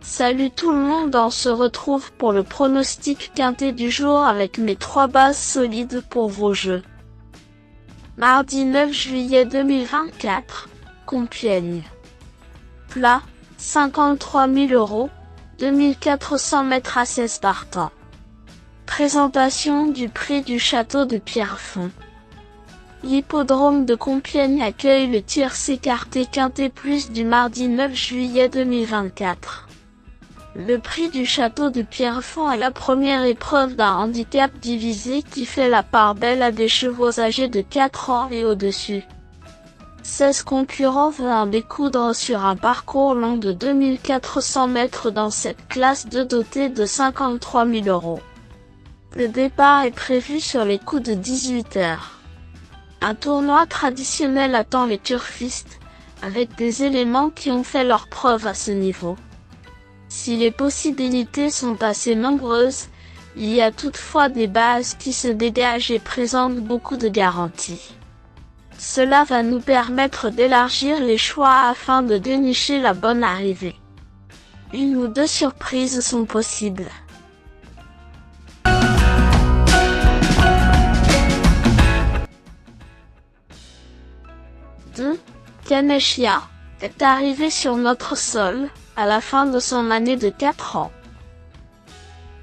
Salut tout le monde, on se retrouve pour le pronostic quintet du jour avec mes 3 bases solides pour vos jeux. Mardi 9 juillet 2024, Compiègne. Plat, 53 000 €, 2400 mètres à 16 partants. Présentation du prix du château de Pierrefonds. L'hippodrome de Compiègne accueille le tiercé écarté quintet plus du mardi 9 juillet 2024. Le prix du château de Pierrefonds est la première épreuve d'un handicap divisé qui fait la part belle à des chevaux âgés de 4 ans et au-dessus. 16 concurrents vinrent découdre sur un parcours long de 2400 mètres dans cette classe 2 dotée de 53 000 €. Le départ est prévu sur les coups de 18 h. Un tournoi traditionnel attend les turfistes, avec des éléments qui ont fait leur preuve à ce niveau. Si les possibilités sont assez nombreuses, il y a toutefois des bases qui se dégagent et présentent beaucoup de garanties. Cela va nous permettre d'élargir les choix afin de dénicher la bonne arrivée. Une ou deux surprises sont possibles. 2. Canechia est arrivé sur notre sol à la fin de son année de 4 ans.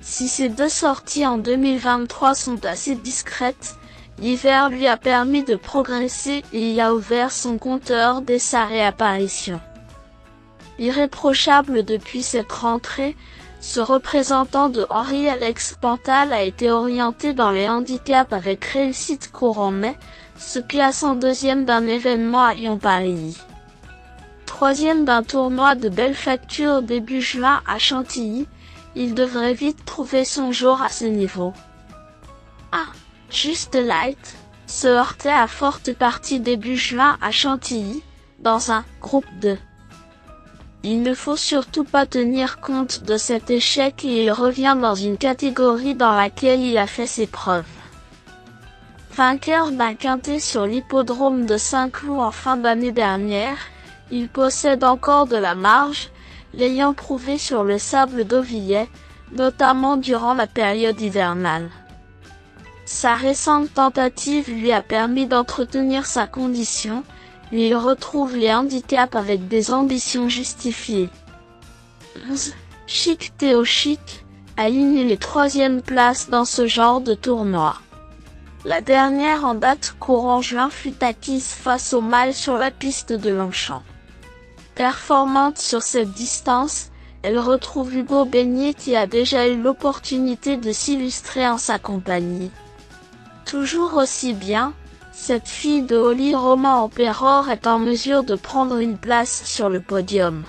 Si ces deux sorties en 2023 sont assez discrètes, l'hiver lui a permis de progresser et y a ouvert son compteur dès sa réapparition. Irréprochable depuis cette rentrée, ce représentant de Henri-Alex Pantal a été orienté dans les handicaps avec réussite courant mai, se classant deuxième d'un événement à Lyon-Paris. Troisième d'un tournoi de belle facture début juin à Chantilly, il devrait vite trouver son jour à ce niveau. Just Light se heurtait à forte partie début juin à Chantilly, dans un groupe 2. Il ne faut surtout pas tenir compte de cet échec et il revient dans une catégorie dans laquelle il a fait ses preuves. Vainqueur d'un quintet sur l'hippodrome de Saint-Cloud en fin d'année dernière, il possède encore de la marge, l'ayant prouvé sur le sable d'Auvillet, notamment durant la période hivernale. Sa récente tentative lui a permis d'entretenir sa condition, et il retrouve les handicaps avec des ambitions justifiées. 11. Chic Théo Chic aligne les 3e places dans ce genre de tournoi. La dernière en date courant juin fut acquise face au mâle sur la piste de Longchamp. Performante sur cette distance, elle retrouve Hugo Beignet qui a déjà eu l'opportunité de s'illustrer en sa compagnie. Toujours aussi bien, cette fille de Holly Roman en Péror est en mesure de prendre une place sur le podium.